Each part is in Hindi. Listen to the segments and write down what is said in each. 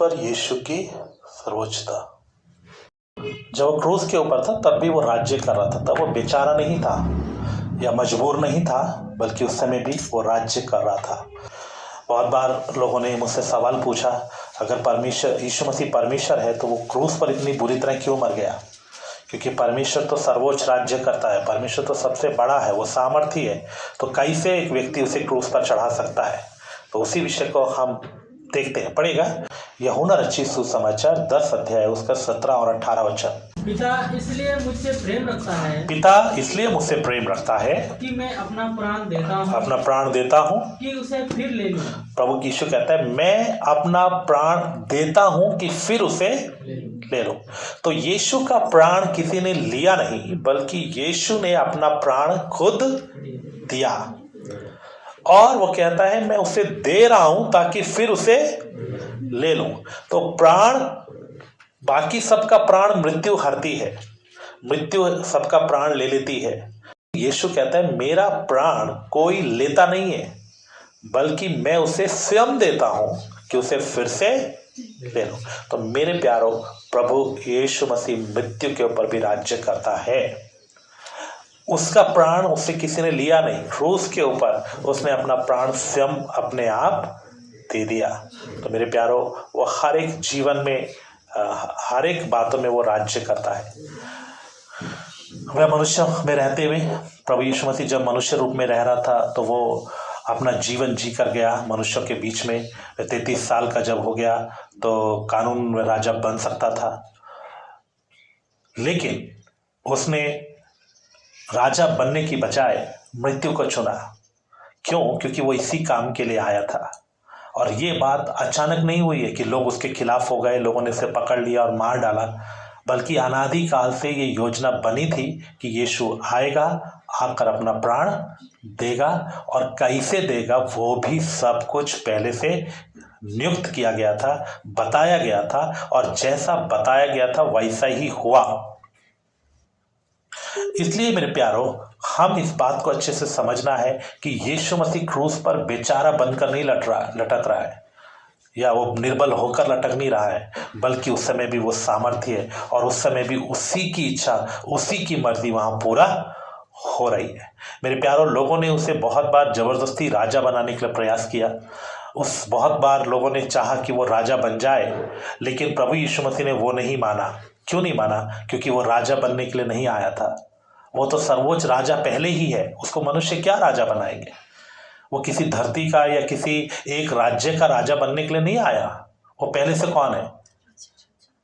पर यीशु की सर्वोच्चता। जब वो क्रूस के ऊपर था तब भी वो राज्य कर रहा था, तब वो बेचारा नहीं था या मजबूर नहीं था, बल्कि उस समय भी वो राज्य कर रहा था। बहुत बार लोगों ने मुझसे सवाल पूछा, अगर परमेश्वर यीशु मसीह परमेश्वर है तो वो क्रूस पर इतनी बुरी तरह क्यों मर गया? क्योंकि परमेश्वर तो सर्वोच्च राज्य करता है, परमेश्वर तो सबसे बड़ा है, वो सामर्थी है, तो कैसे एक व्यक्ति उसे क्रूस पर चढ़ा सकता है? तो उसी विषय को हम देखते हैं। पढ़ेगा यूहन्ना रचित सुसमाचार 10 अध्याय उसका 17 और 18 वचन। पिता इसलिए मुझसे प्रेम रखता है कि मैं अपना प्राण देता हूँ कि उसे फिर ले लूं। प्रभु यीशु कहता है मैं अपना प्राण देता हूँ कि फिर उसे ले लूं। तो यीशु का प्राण किसी ने लिया नहीं, बल्कि यीशु ने अपना प्राण खुद दिया, और वो कहता है मैं उसे दे रहा हूं ताकि फिर उसे ले लूं। तो प्राण, बाकी सबका प्राण मृत्यु हरती है, मृत्यु सबका प्राण ले लेती है। यीशु कहता है मेरा प्राण कोई लेता नहीं है, बल्कि मैं उसे स्वयं देता हूं कि उसे फिर से ले लो। तो मेरे प्यारो, प्रभु यीशु मसीह मृत्यु के ऊपर भी राज्य करता है। उसका प्राण उससे किसी ने लिया नहीं, क्रूस के ऊपर उसने अपना प्राण स्वयं अपने आप दे दिया। तो मेरे प्यारो, वो हर एक जीवन में, हर एक बातों में वो राज्य करता है। वह मनुष्य में रहते हुए, प्रभु यीशु मसीह जब मनुष्य रूप में रह रहा था तो वो अपना जीवन जी कर गया मनुष्यों के बीच में। 33 साल का जब हो गया तो कानून में राजा बन सकता था, लेकिन उसने राजा बनने की बजाय मृत्यु को चुना। क्यों? क्योंकि वो इसी काम के लिए आया था। और ये बात अचानक नहीं हुई है कि लोग उसके खिलाफ हो गए, लोगों ने उसे पकड़ लिया और मार डाला, बल्कि अनादि काल से ये योजना बनी थी कि यीशु आएगा, आकर अपना प्राण देगा, और कैसे देगा वो भी सब कुछ पहले से नियुक्त किया गया था, बताया गया था, और जैसा बताया गया था वैसा ही हुआ। इसलिए मेरे प्यारो, हम इस बात को अच्छे से समझना है कि यीशु मसीह क्रूस पर बेचारा बनकर नहीं लटक रहा है, या वो निर्बल होकर लटक नहीं रहा है, बल्कि उस समय भी वो सामर्थ्य है, और उस समय भी उसी की इच्छा, उसी की मर्जी वहां पूरा हो रही है। मेरे प्यारो, लोगों ने उसे बहुत बार जबरदस्ती राजा बनाने के लिए प्रयास किया। बहुत बार लोगों ने चाहा कि वो राजा बन जाए, लेकिन प्रभु यीशु मसीह ने वो नहीं माना। क्यों नहीं माना? क्योंकि वो राजा बनने के लिए नहीं आया था। वो तो सर्वोच्च राजा पहले ही है, उसको मनुष्य क्या राजा बनाएंगे? वो किसी धरती का या किसी एक राज्य का राजा बनने के लिए नहीं आया। वो पहले से कौन है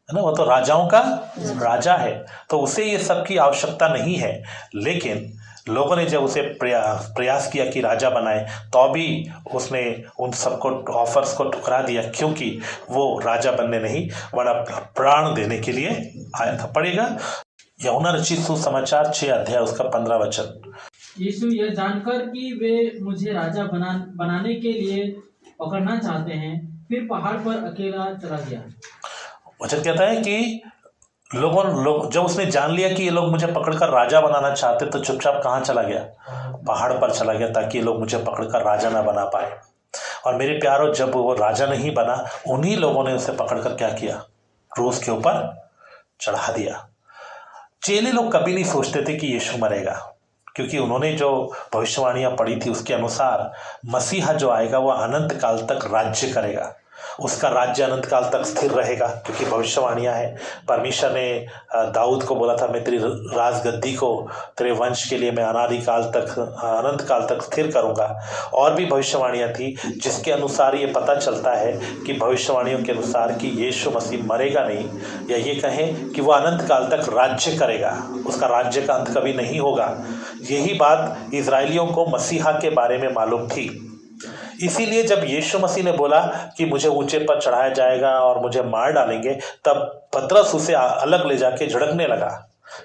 ना? वो तो राजाओं का राजा है, तो उसे ये सब की आवश्यकता नहीं है। लेकिन लोगों ने जब उसे प्रयास किया कि राजा बनाए, तो भी उसने उन सबको ऑफर्स को ठुकरा दिया, क्योंकि वो राजा बनने नहीं, वरना प्राण देने के लिए आया था। पढ़ेगा यूहन्ना रचित सुसमाचार 6 अध्याय उसका 15 वचन। यीशु यह जानकर कि वे मुझे राजा बनाने के लिए पकड़ना चाहते हैं, फिर पहाड़ पर अकेला चला गया। वचन कहता है कि लोग जब उसने जान लिया कि ये लोग मुझे पकड़कर राजा बनाना चाहते, तो चुपचाप कहाँ चला गया? पहाड़ पर चला गया, ताकि ये लोग मुझे पकड़कर राजा ना बना पाए। और मेरे प्यारो, जब वो राजा नहीं बना, उन्हीं लोगों ने उसे पकड़कर क्या किया? क्रूस के ऊपर चढ़ा दिया। चेले लोग कभी नहीं सोचते थे कि यीशु मरेगा, क्योंकि उन्होंने जो भविष्यवाणियां पढ़ी थी उसके अनुसार मसीहा जो आएगा वो अनंत काल तक राज्य करेगा, उसका राज्य अनंत काल तक स्थिर रहेगा। क्योंकि भविष्यवाणियां हैं, परमेश्वर ने दाऊद को बोला था, मैं तेरी राजगद्दी को, तेरे वंश के लिए मैं अनादि काल तक, अनंत काल तक स्थिर करूंगा। और भी भविष्यवाणियां थी जिसके अनुसार ये पता चलता है कि भविष्यवाणियों के अनुसार कि यीशु मसीह मरेगा नहीं, या ये कहें कि वो अनंत काल तक राज्य करेगा, उसका राज्य का अंत कभी नहीं होगा। यही बात इजराइलियों को मसीहा के बारे में मालूम थी। इसीलिए जब यीशु मसीह ने बोला कि मुझे ऊंचे पर चढ़ाया जाएगा और मुझे मार डालेंगे, तब पतरस उसे अलग ले जाके झड़कने लगा।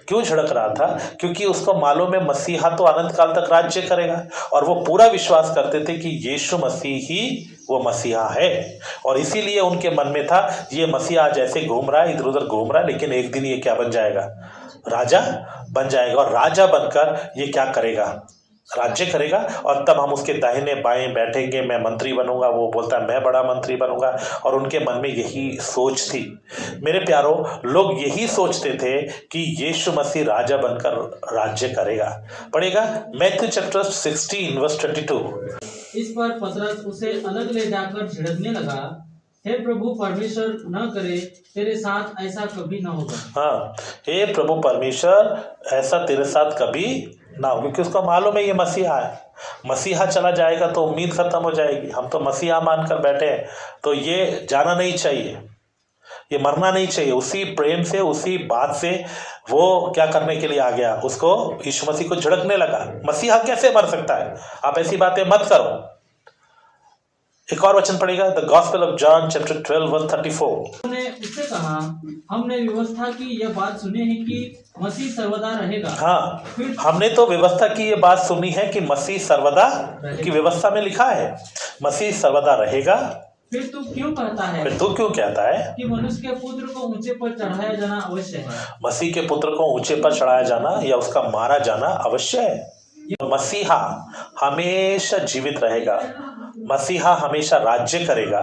क्यों झड़क रहा था? क्योंकि उसको मालूम है मसीहा तो अनंत काल तक राज्य करेगा, और वो पूरा विश्वास करते थे कि यीशु मसीह ही वो मसीहा है। और इसीलिए उनके मन में था, ये मसीहा आज ऐसे घूम रहा है, इधर उधर घूम रहा है, लेकिन एक दिन ये क्या बन जाएगा? राजा बन जाएगा। और राजा बनकर ये क्या करेगा? राज्य करेगा और तब हम उसके दाहिने बाएं बैठेंगे, मैं मंत्री बनूंगा, वो बोलता है मैं बड़ा मंत्री बनूंगा, और उनके मन में यही सोच थी। मेरे प्यारो, लोग यही सोचते थे कि यीशु मसीह राजा बनकर राज्य करेगा। पढ़ेगा मैथ्यू चैप्टर 16 वर्स 22। इस पर पतरस उसे अलग ले जाकर झिड़कने लगा, हे प्रभु परमेश्वर न करे तेरे साथ ऐसा कभी न होगा। हाँ, हे प्रभु परमेश्वर ऐसा तेरे साथ कभी ना हो, क्योंकि उसको मालूम है ये मसीहा है, मसीहा चला जाएगा तो उम्मीद खत्म हो जाएगी। हम तो मसीहा मानकर बैठे हैं, तो ये जाना नहीं चाहिए, ये मरना नहीं चाहिए। उसी प्रेम से, उसी बात से वो क्या करने के लिए आ गया, उसको यीशु मसीह को झिड़कने लगा। मसीहा कैसे मर सकता है, आप ऐसी बातें मत करो। एक और वचन पढ़ेगा, the Gospel of John chapter 12 verse 34। उन्होंने उससे कहा, हमने व्यवस्था की यह बात सुनी है कि मसीह सर्वदा रहेगा। हाँ, हमने तो व्यवस्था की ये बात सुनी है कि मसीह सर्वदा की व्यवस्था में लिखा है मसीह सर्वदा रहेगा। फिर तू क्यों कहता है, फिर तू क्यों कहता है कि मनुष्य के पुत्र को ऊंचे पर चढ़ाया जाना अवश्य है। मसीह के पुत्र को ऊंचे पर चढ़ाया जाना या उसका मारा जाना अवश्य है। मसीहा हमेशा जीवित रहेगा, मसीहा हमेशा राज्य करेगा,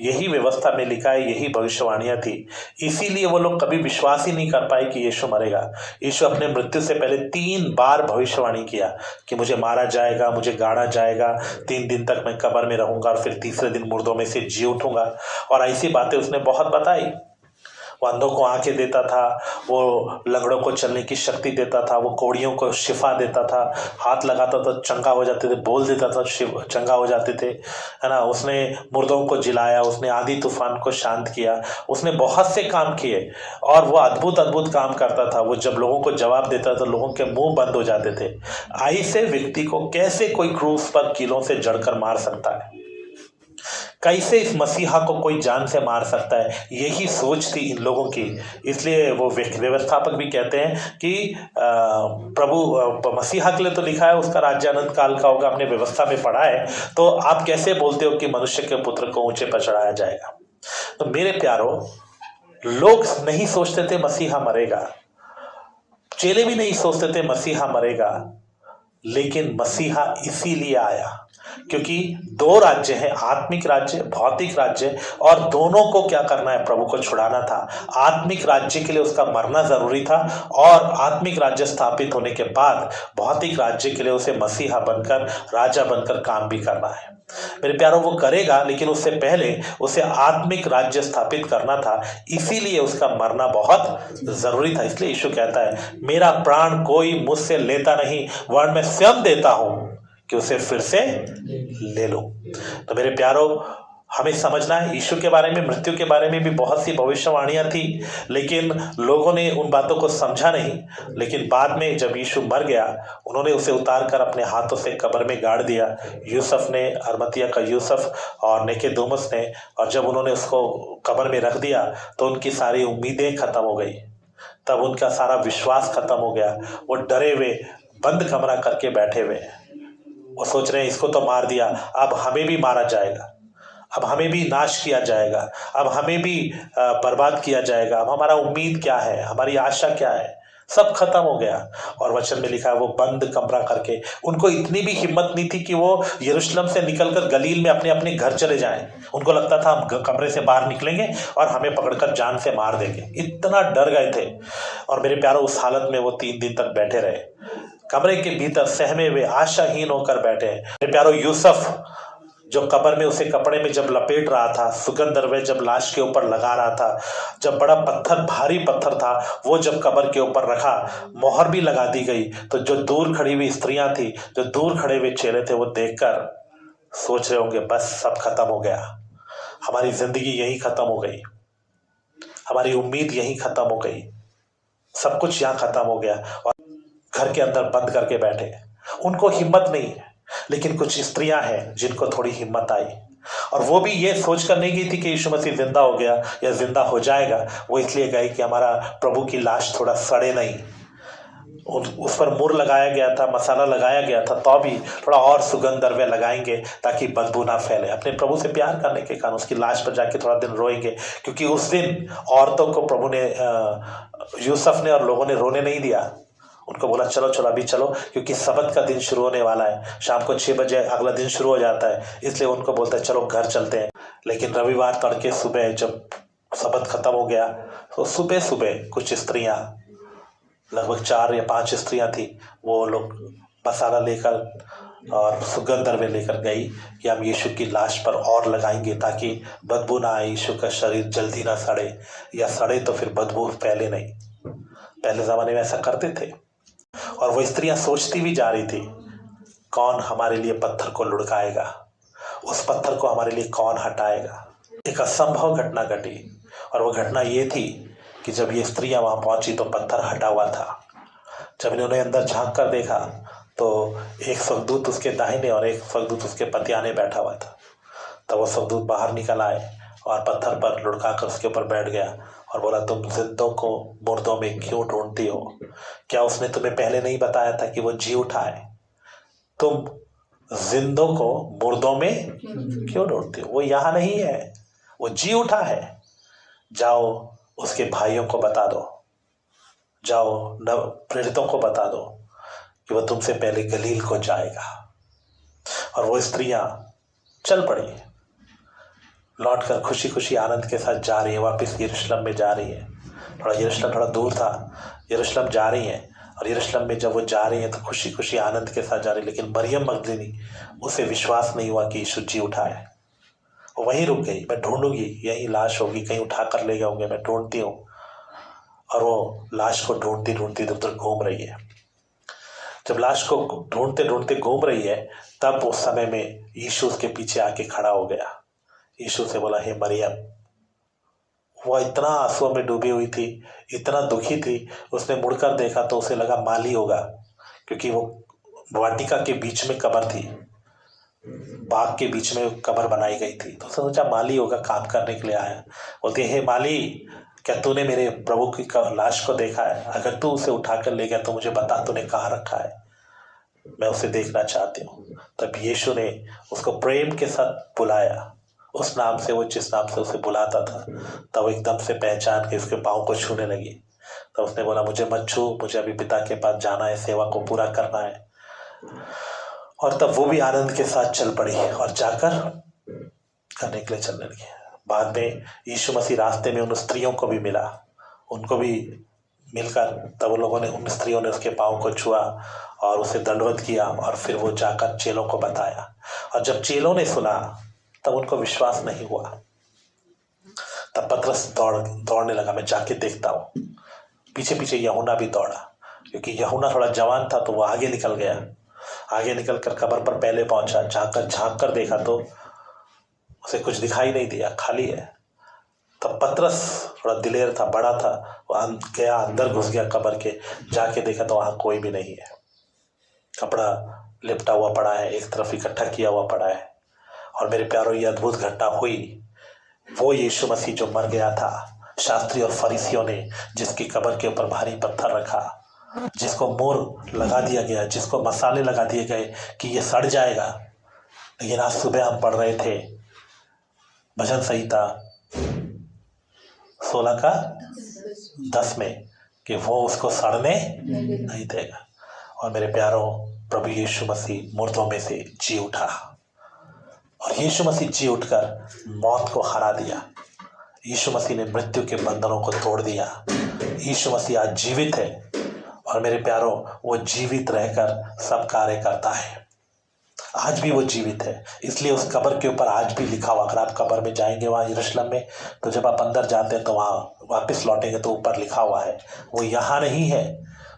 यही व्यवस्था में लिखा है, यही भविष्यवाणियां थी। इसीलिए वो लोग कभी विश्वास ही नहीं कर पाए कि यीशु मरेगा। यीशु अपने मृत्यु से पहले 3 बार भविष्यवाणी किया कि मुझे मारा जाएगा, मुझे गाड़ा जाएगा, 3 दिन तक मैं कब्र में रहूंगा और फिर तीसरे दिन मुर्दों में से जी उठूंगा। और ऐसी बातें उसने बहुत बताई। वो अंधों को आंखें देता था, वो लंगड़ों को चलने की शक्ति देता था, वो कोड़ियों को शिफा देता था, हाथ लगाता था चंगा हो जाते थे, बोल देता था चंगा हो जाते थे, है ना। उसने मुर्दों को जिलाया, उसने आंधी तूफान को शांत किया, उसने बहुत से काम किए और वो अद्भुत अद्भुत काम करता था। वो जब लोगों को जवाब देता था, लोगों के मुंह बंद हो जाते थे। ऐसे व्यक्ति को कैसे कोई क्रूस पर कीलों से जड़कर मार सकता है, कैसे इस मसीहा को कोई जान से मार सकता है, यही सोच थी इन लोगों की। इसलिए वो व्यवस्थापक भी कहते हैं कि प्रभु मसीहा के लिए तो लिखा है उसका राज्य अनंत काल का होगा, अपने व्यवस्था में पढ़ा है, तो आप कैसे बोलते हो कि मनुष्य के पुत्र को ऊंचे पर चढ़ाया जाएगा। तो मेरे प्यारो, लोग नहीं सोचते थे मसीहा मरेगा, चेले भी नहीं सोचते थे मसीहा मरेगा, लेकिन मसीहा इसीलिए आया क्योंकि 2 राज्य हैं, आत्मिक राज्य, भौतिक राज्य, और दोनों को क्या करना है, प्रभु को छुड़ाना था। आत्मिक राज्य के लिए उसका मरना जरूरी था और आत्मिक राज्य स्थापित होने के बाद भौतिक राज्य के लिए उसे मसीहा बनकर, राजा बनकर काम भी करना है। मेरे प्यारों, वो करेगा, लेकिन उससे पहले उसे आत्मिक राज्य स्थापित करना था, इसीलिए उसका मरना बहुत जरूरी था। इसलिए यीशु कहता है, मेरा प्राण कोई मुझसे लेता नहीं, वरन मैं स्वयं देता हूं कि उसे फिर से ले लो। तो मेरे प्यारों, हमें समझना है, यीशु के बारे में, मृत्यु के बारे में भी बहुत सी भविष्यवाणियां थी, लेकिन लोगों ने उन बातों को समझा नहीं। लेकिन बाद में जब यीशु मर गया, उन्होंने उसे उतार कर अपने हाथों से कब्र में गाड़ दिया, यूसुफ ने, अरमतिया का यूसुफ और निकोदेमुस ने। और जब उन्होंने उसको कब्र में रख दिया तो उनकी सारी उम्मीदें खत्म हो गई, तब उनका सारा विश्वास खत्म हो गया। वो डरे हुए, बंद कमरा करके बैठे हुए, वो सोच रहे हैं इसको तो मार दिया, अब हमें भी मारा जाएगा, अब हमें भी नाश किया जाएगा, अब हमें भी बर्बाद किया जाएगा, अब हमारा उम्मीद क्या है, हमारी आशा क्या है, सब खत्म हो गया। और वचन में लिखा है वो बंद कमरा करके, उनको इतनी भी हिम्मत नहीं थी कि वो यरूशलेम से निकलकर गलील में अपने अपने घर चले जाएं। उनको लगता था हम कमरे से बाहर निकलेंगे और हमें पकड़कर जान से मार देंगे, इतना डर गए थे। और मेरे प्यारों, उस हालत में वो 3 दिन तक बैठे रहे, कमरे के भीतर सहमे हुए, आशाहीन होकर बैठे। मेरे प्यारों, यूसुफ जो कब्र में उसे कपड़े में जब लपेट रहा था, सुगंध द्रव्य जब लाश के ऊपर लगा रहा था, जब बड़ा पत्थर, भारी पत्थर था, वो जब कब्र के ऊपर रखा, मोहर भी लगा दी गई, तो जो दूर खड़ी हुई स्त्रियां थी, जो दूर खड़े हुए चेले थे, वो देखकर सोच रहे होंगे बस सब खत्म हो गया, हमारी जिंदगी यही खत्म हो गई, हमारी उम्मीद यही खत्म हो गई, सब कुछ यहाँ खत्म हो गया। और घर के अंदर बंद करके बैठे, उनको हिम्मत नहीं है। लेकिन कुछ स्त्रियां हैं जिनको थोड़ी हिम्मत आई, और वो भी ये सोचकर नहीं गई थी कि यीशु मसीह जिंदा हो गया या जिंदा हो जाएगा, वो इसलिए गई कि हमारा प्रभु की लाश थोड़ा सड़े नहीं। उस पर मुर लगाया गया था, मसाला लगाया गया था, तो भी थोड़ा और सुगंध द्रव्य लगाएंगे ताकि बदबू ना फैले। अपने प्रभु से प्यार करने के कारण उसकी लाश पर जाके थोड़ा दिन रोएंगे, क्योंकि उस दिन औरतों को प्रभु ने, यूसुफ ने और लोगों ने रोने नहीं दिया। उनको बोला चलो चलो अभी चलो, क्योंकि सबत का दिन शुरू होने वाला है, शाम को 6 बजे अगला दिन शुरू हो जाता है, इसलिए उनको बोलता है चलो घर चलते हैं। लेकिन रविवार तड़के सुबह जब सबत खत्म हो गया तो सुबह सुबह कुछ स्त्रियां, लगभग 4 या 5 स्त्रियां थी, वो लोग मसाला लेकर और सुगंध द्रव्य लेकर गई कि हम यीशु की लाश पर और लगाएंगे ताकि बदबू ना आए, यीशु का शरीर जल्दी ना सड़े, या सड़े तो फिर बदबू फैले नहीं। पहले ज़माने में ऐसा करते थे। और वो स्त्रियां सोचती भी जा रही थी कौन हमारे लिए पत्थर को लुढ़काएगा, उस पत्थर को हमारे लिए कौन हटाएगा। एक असंभव घटना घटी, और वो घटना ये थी कि जब ये स्त्रियां वहां पहुंची तो पत्थर हटा हुआ था। जब इन्होंने अंदर झांक कर देखा तो एक स्वर्गदूत उसके दाहिने और एक स्वर्गदूत उसके पतियाने बैठा हुआ था। तब वो स्वर्गदूत बाहर निकल आए और पत्थर पर लुढ़का कर उसके ऊपर बैठ गया और बोला, तुम जिंदों को मुर्दों में क्यों ढूंढती हो? क्या उसने तुम्हें पहले नहीं बताया था कि वो जी उठा है? तुम जिंदों को मुर्दों में क्यों ढूंढती हो? वो यहाँ नहीं है, वो जी उठा है। जाओ उसके भाइयों को बता दो, जाओ नव प्रेरितों को बता दो कि वह तुमसे पहले गलील को जाएगा। और वो स्त्रियां चल पड़ी, लौटकर खुशी खुशी आनंद के साथ जा रही है, वापस यरूशलेम में जा रही है। यरूशलेम थोड़ा दूर था, यरूशलेम जा रही है, और यरूशलेम में जब वो जा रही है तो खुशी खुशी आनंद के साथ जा रही है। लेकिन मरियम मगदलीनी, उसे विश्वास नहीं हुआ कि यीशु जी उठा है। वो वहीं रुक गई, मैं ढूंढूंगी, यही लाश होगी, कहीं उठा कर ले जाऊंगे, मैं ढूंढती हूँ। और वो लाश को ढूंढती ढूंढती इधर उधर घूम रही है। जब लाश को ढूंढते ढूंढते घूम रही है तब उस समय में यीशु उसके पीछे आके खड़ा हो गया। यीशु से बोला, हे मरियम। वह इतना आंसुओं में डूबी हुई थी, इतना दुखी थी, उसने मुड़कर देखा तो उसे लगा माली होगा, क्योंकि वो वाटिका के बीच में कब्र थी, बाग के बीच में कब्र बनाई गई थी। तो उसने सोचा माली होगा, काम करने के लिए आया। बोलते, हे माली, क्या तूने मेरे प्रभु की लाश को देखा है? अगर तू उसे उठा कर ले गया तो मुझे बता तूने कहाँ रखा है, मैं उसे देखना चाहती हूँ। तब यीशु ने उसको प्रेम के साथ बुलाया, उस नाम से, वो जिस नाम से उसे बुलाता था। तब वो एकदम से पहचान के उसके पाँव को छूने लगी। तब उसने बोला, मुझे मत छू, मुझे अभी पिता के पास जाना है, सेवा को पूरा करना है। और तब वो भी आनंद के साथ चल पड़ी और जाकर करने के लिए चलने लगी। बाद में यीशु मसीह रास्ते में उन स्त्रियों को भी मिला, उनको भी मिलकर तब उन लोगों ने, उन स्त्रियों ने उसके पाँव को छुआ और उसे दंडवत किया, और फिर वो जाकर चेलों को बताया। और जब चेलों ने सुना तब उनको विश्वास नहीं हुआ। तब पतरस दौड़ने लगा, मैं जाके देखता हूँ। पीछे पीछे यूहन्ना भी दौड़ा, क्योंकि यूहन्ना थोड़ा जवान था तो वो आगे निकल गया। आगे निकल कर कब्र पर पहले पहुंचा, झांक कर देखा तो उसे कुछ दिखाई नहीं दिया, खाली है। तब पतरस थोड़ा दिलेर था, बड़ा था, वो गया, अंदर घुस गया कब्र के, जाके देखा तो वहां कोई भी नहीं है। कपड़ा लिपटा हुआ पड़ा है, एक तरफ इकट्ठा किया हुआ पड़ा है। और मेरे प्यारों, ये अद्भुत घटना हुई। वो यीशु मसीह जो मर गया था, शास्त्री और फरीसियों ने जिसकी कब्र के ऊपर भारी पत्थर रखा, जिसको मोर लगा दिया गया, जिसको मसाले लगा दिए गए कि ये सड़ जाएगा। लेकिन आज सुबह हम पढ़ रहे थे भजन संहिता 16:10 में कि वो उसको सड़ने नहीं देगा। और मेरे प्यारों, प्रभु यीशु मसीह मुर्दों में से जी उठा, और यीशु मसीह जी उठकर मौत को हरा दिया। यीशु मसीह ने मृत्यु के बंधनों को तोड़ दिया। यीशु मसीह आज जीवित है, और मेरे प्यारों, वो जीवित रहकर सब कार्य करता है। आज भी वो जीवित है, इसलिए उस कब्र के ऊपर आज भी लिखा हुआ, अगर आप कब्र में जाएंगे वहाँ यरूशलेम में, तो जब आप अंदर जाते हैं तो वहाँ वापस लौटेंगे तो ऊपर लिखा हुआ है, वो यहाँ नहीं है,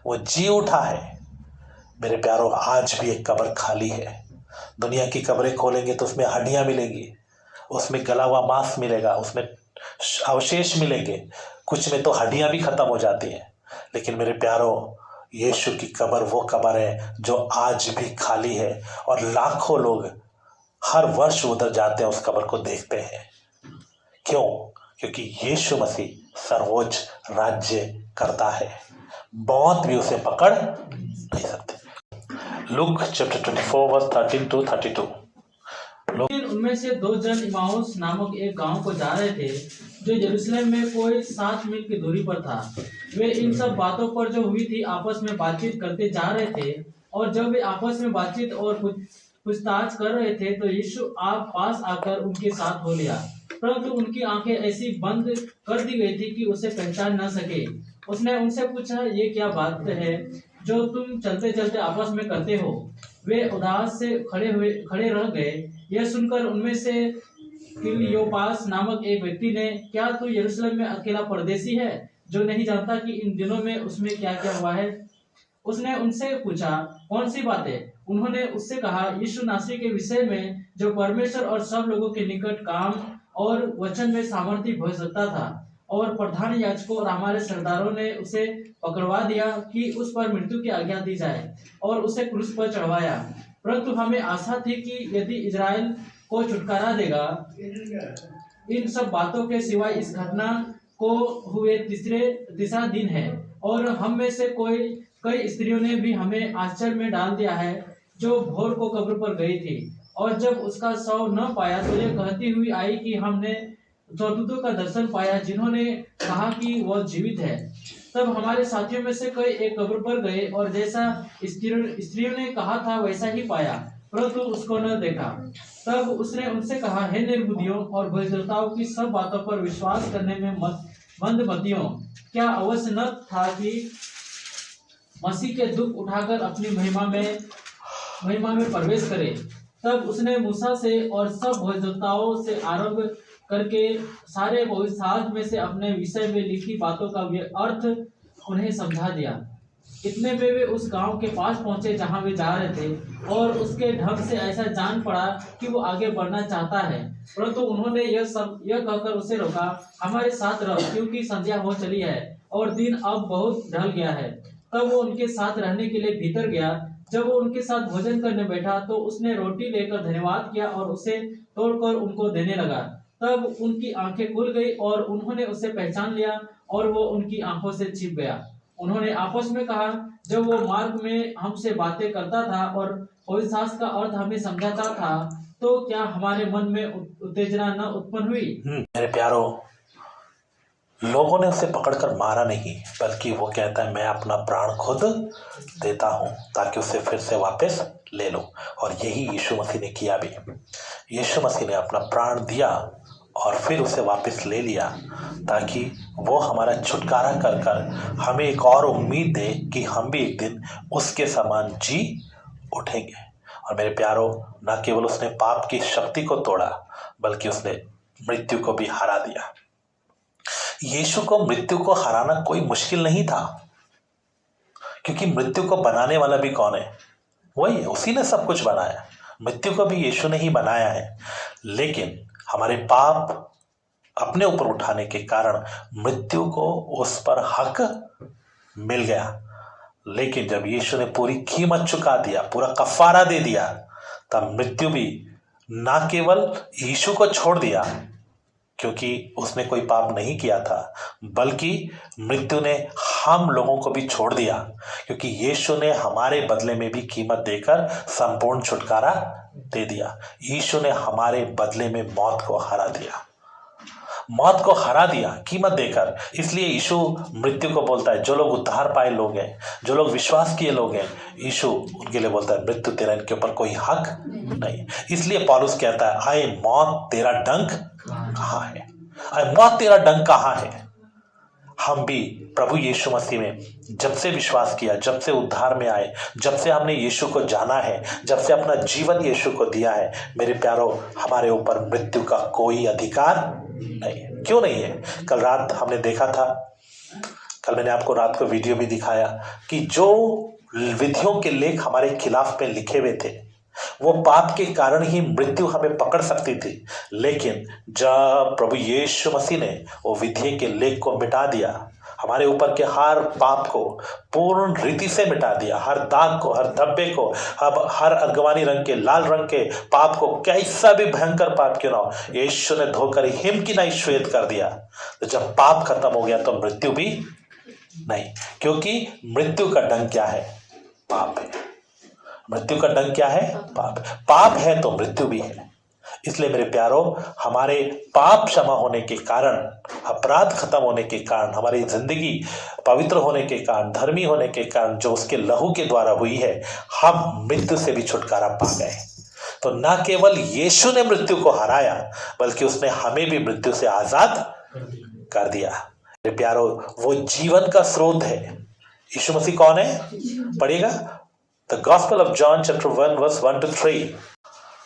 वो जी उठा है। मेरे प्यारों, आज भी एक कब्र खाली है। दुनिया की कब्रें खोलेंगे तो उसमें हड्डियाँ मिलेंगी, उसमें गला हुआ मांस मिलेगा, उसमें अवशेष मिलेंगे, कुछ में तो हड्डियाँ भी खत्म हो जाती हैं। लेकिन मेरे प्यारों, यीशु की कब्र वो कब्र है जो आज भी खाली है, और लाखों लोग हर वर्ष उधर जाते हैं, उस कब्र को देखते हैं। क्यों? क्योंकि यीशु मसीह सर्वोच्च राज्य करता है, मौत भी उसे पकड़ नहीं सकती। Luke chapter 24 verse 13 to 32। लेकिन उनमें से 2 जन इमाउस नामक एक गांव को जा रहे थे, जो यरूशलेम में कोई 7 मील की दूरी पर था। वे इन सब बातों पर जो हुई थी आपस में बातचीत करते जा रहे थे, और जब वे आपस में बातचीत और पूछताछ कर रहे थे तो यीशु आप पास आकर उनके साथ हो लिया, परंतु उनकी आंखें ऐसी बंद कर दी गई थी कि उसे पहचान न सके। उसने उनसे पूछा, ये क्या बात है जो तुम चलते चलते आपस में करते हो? वे उदास से खड़े रह गए। यह सुनकर उनमें से क्लियोपास नामक एक व्यक्ति ने, क्या तू यरूशलेम में अकेला परदेसी है, जो नहीं जानता कि इन दिनों में उसमें क्या क्या हुआ है? उसने उनसे पूछा, कौन सी बातें? उन्होंने उससे कहा, यीशु नासरी के विषय में, जो परमेश्वर और सब लोगों के निकट काम और वचन में सामर्थी हो सकता था। और प्रधान याजकों और हमारे सरदारों ने उसे पकड़वा दिया कि उस पर मृत्यु की आज्ञा दी जाए और उसे क्रूस पर चढ़वाया। परंतु हमें आशा थी कि यदि इजराइल को छुटकारा देगा। इन सब बातों के सिवाय इस घटना को हुए तीसरा दिन है, और हम में से कई स्त्रियों ने भी हमें आश्चर्य में डाल दिया है, जो भोर को कब्र पर गई थी, और जब उसका शव न पाया तो ये कहती हुई आई कि हमने स्वर्गदूतों का दर्शन पाया, जिन्होंने कहा कि वह जीवित है। तब हमारे साथियों में से कई एक कब्र पर गए और जैसा स्त्रियों ने कहा था वैसा ही पाया, परंतु उसको न देखा। तब उसने उनसे कहा, हे निर्बुद्धियों और भयजताओं की सब बातों पर विश्वास करने में मंदमतियों, क्या अवश्य न था कि मसीह के दुख उठाकर अपनी महिमा में प्रवेश करे? तब उसने मूसा से और सब भयजताओं से आरंभ करके सारे भविष्यवाणी में से अपने विषय में लिखी बातों का अर्थ उन्हें समझा दिया। इतने में वे उस गांव के पास पहुंचे जहां वे जा रहे थे, और उसके ढंग से ऐसा जान पड़ा कि वो आगे बढ़ना चाहता है, परंतु उन्होंने यह कहकर उसे रोका, हमारे साथ रहो, क्योंकि संध्या हो चली है और दिन अब बहुत ढल गया है। तब वो उनके साथ रहने के लिए भीतर गया। जब वो उनके साथ भोजन करने बैठा तो उसने रोटी लेकर धन्यवाद किया और उसे तोड़कर उनको देने लगा। तब उनकी आंखें खुल गई और उन्होंने उसे पहचान लिया, और वो उनकी आंखों से छिप गया। उन्होंने आपस में कहा, जब वो मार्ग में हमसे बातें करता था और भविष्यवाणी का अर्थ हमें समझाता था, तो क्या हमारे मन में उत्तेजना न उत्पन्न हुई? मेरे प्यारो, लोगों ने उसे पकड़कर मारा नहीं, बल्कि वो कहता है, मैं अपना प्राण खुद देता हूं ताकि उसे फिर से वापस ले लो। और यही यीशु मसीह ने किया भी। यीशु मसीह ने अपना प्राण दिया और फिर उसे वापस ले लिया, ताकि वो हमारा छुटकारा कर कर हमें एक और उम्मीद दे कि हम भी एक दिन उसके समान जी उठेंगे। और मेरे प्यारो, न केवल उसने पाप की शक्ति को तोड़ा, बल्कि उसने मृत्यु को भी हरा दिया। यीशु को मृत्यु को हराना कोई मुश्किल नहीं था, क्योंकि मृत्यु को बनाने वाला भी कौन है? वही है, उसी ने सब कुछ बनाया। मृत्यु को भी यीशु ने ही बनाया है, लेकिन हमारे पाप अपने ऊपर उठाने के कारण मृत्यु को उस पर हक मिल गया। लेकिन जब यीशु ने पूरी कीमत चुका दिया, पूरा कफारा दे दिया, तब मृत्यु भी ना केवल यीशु को छोड़ दिया, क्योंकि उसने कोई पाप नहीं किया था, बल्कि मृत्यु ने हम लोगों को भी छोड़ दिया, क्योंकि यीशु ने हमारे बदले में भी कीमत देकर संपूर्ण छुटकारा दे दिया। यीशु ने हमारे बदले में मौत को हरा दिया, मौत को हरा दिया कीमत देकर। इसलिए यीशु मृत्यु को बोलता है, जो लोग उद्धार पाए लोग हैं, जो लोग विश्वास किए लोग हैं, यीशु उनके लिए बोलता है, मृत्यु तेरा इनके ऊपर कोई हक नहीं। इसलिए पौलुस कहता है, आए मौत तेरा डंक कहाँ है? आए मौत तेरा डंक कहाँ है? हम भी प्रभु यीशु मसीह में जब से विश्वास किया, जब से उद्धार में आए, जब से हमने यीशु को जाना है, जब से अपना जीवन यीशु को दिया है, मेरे प्यारो, हमारे ऊपर मृत्यु का कोई अधिकार नहीं है। क्यों नहीं है? कल रात हमने देखा था, कल मैंने आपको रात को वीडियो भी दिखाया कि जो विधियों के लेख हमारे खिलाफ में लिखे हुए थे, वो पाप के कारण ही मृत्यु हमें पकड़ सकती थी। लेकिन जब प्रभु यीशु मसीह ने वो विधि के लेख को मिटा दिया, हमारे ऊपर के हर पाप को पूर्ण रीति से मिटा दिया, हर दाग को, हर धब्बे को, हर अर्गवानी रंग के, लाल रंग के पाप को, कैसा भी भयंकर पाप क्यों ना हो, यीशु ने धोकर हिम की नहीं श्वेत कर दिया। तो जब पाप खत्म हो गया तो मृत्यु भी नहीं, क्योंकि मृत्यु का डंक क्या है? पाप है। मृत्यु का डंक क्या है? पाप। पाप है तो मृत्यु भी है। इसलिए मेरे प्यारो, हमारे पाप क्षमा होने के कारण, अपराध खत्म होने के कारण, हमारी जिंदगी पवित्र होने के कारण, धर्मी होने के कारण जो उसके लहू के द्वारा हुई है, हम मृत्यु से भी छुटकारा पा गए। तो न केवल यीशु ने मृत्यु को हराया, बल्कि उसने हमें भी मृत्यु से आजाद कर दिया। मेरे प्यारो, वो जीवन का स्रोत है। यीशु मसीह कौन है? पढ़िएगा, the Gospel of John chapter 1 verse 1 to 3।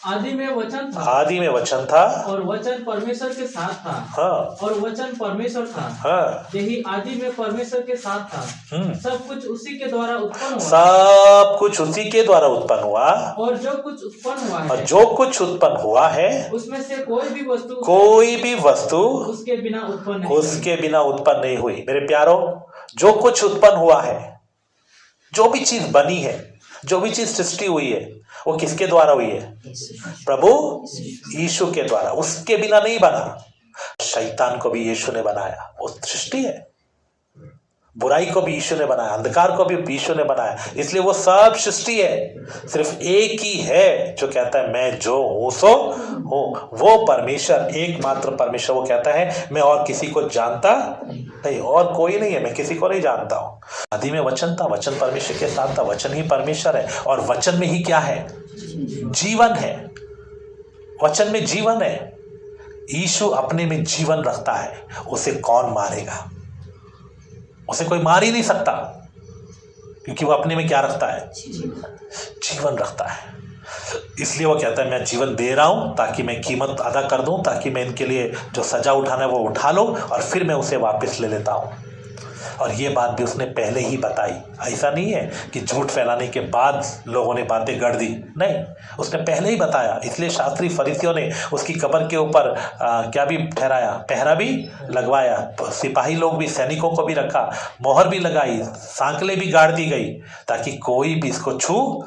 आदि में वचन था, आदि में वचन था, और वचन परमेश्वर के साथ था, हाँ, और वचन परमेश्वर था, हाँ, यही आदि में परमेश्वर के साथ था। सब कुछ उसी के द्वारा उत्पन्न हुआ, सब कुछ उसी के द्वारा उत्पन्न हुआ, और जो कुछ उत्पन्न हुआ और है, जो कुछ उत्पन्न हुआ है, उसमें से कोई भी वस्तु उसके बिना उत्पन्न नहीं हुई। मेरे प्यारो, जो कुछ उत्पन्न हुआ है, जो भी चीज बनी है, जो भी चीज सृष्टि हुई है, वो किसके द्वारा हुई है? प्रभु यीशु के द्वारा। उसके बिना नहीं बना। शैतान को भी यीशु ने बनाया, वो सृष्टि है। बुराई को भी यीशु ने बनाया, अंधकार को भी यीशु ने बनाया, इसलिए वो सब सृष्टि है। सिर्फ एक ही है जो कहता है मैं जो हूं सो हूं, वो परमेश्वर, एकमात्र परमेश्वर। वो कहता है मैं और किसी को जानता नहीं, और कोई नहीं है, मैं किसी को नहीं जानता हूं। आदि में वचन था, वचन परमेश्वर के साथ था, वचन ही परमेश्वर है, और वचन में ही क्या है? जीवन है। वचन में जीवन है। यीशु अपने में जीवन रखता है, उसे कौन मारेगा? उसे कोई मार ही नहीं सकता, क्योंकि वो अपने में क्या रखता है? जीवन रखता है। इसलिए वो कहता है मैं जीवन दे रहा हूं ताकि मैं कीमत अदा कर दूं, ताकि मैं इनके लिए जो सजा उठाना है वो उठा लो, और फिर मैं उसे वापस ले लेता हूं। और ये बात भी उसने पहले ही बताई। ऐसा नहीं है कि झूठ फैलाने के बाद लोगों ने बातें गढ़ दी, नहीं, उसने पहले ही बताया। इसलिए शास्त्री फरीसियों ने उसकी कब्र के ऊपर क्या भी ठहराया? पहरा भी लगवाया, सिपाही लोग भी, सैनिकों को भी रखा, मोहर भी लगाई, सांकलें भी गाड़ दी गई, ताकि कोई भी इसको छू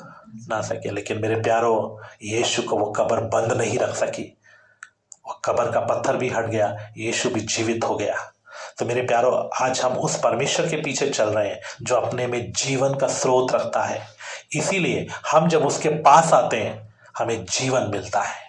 ना सके। लेकिन मेरे प्यारो, यीशु को वो कब्र बंद नहीं रख सकी। वो कब्र का पत्थर भी हट गया, यीशु भी जीवित हो गया। तो मेरे प्यारो, आज हम उस परमेश्वर के पीछे चल रहे हैं जो अपने में जीवन का स्रोत रखता है। इसीलिए हम जब उसके पास आते हैं, हमें जीवन मिलता है।